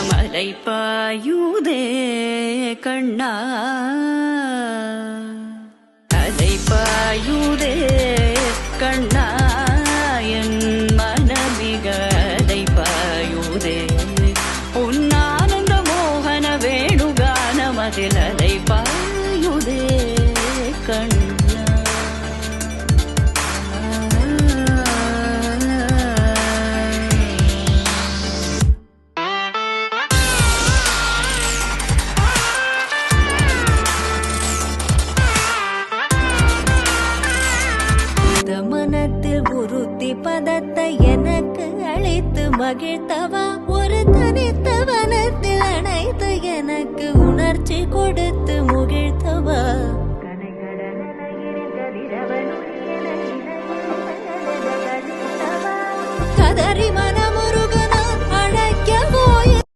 மலை பாயுதே கண்ணா அலை பாயுதே கண்ணா என் மனமிக அலை பாயுதே உன்னானந்த மோகன வேணுகானமதில் அலை பாயுதே கண்ணா. மனத்தில் உறுத்தி பதத்தை எனக்கு அளித்து மகிழ்த்தவா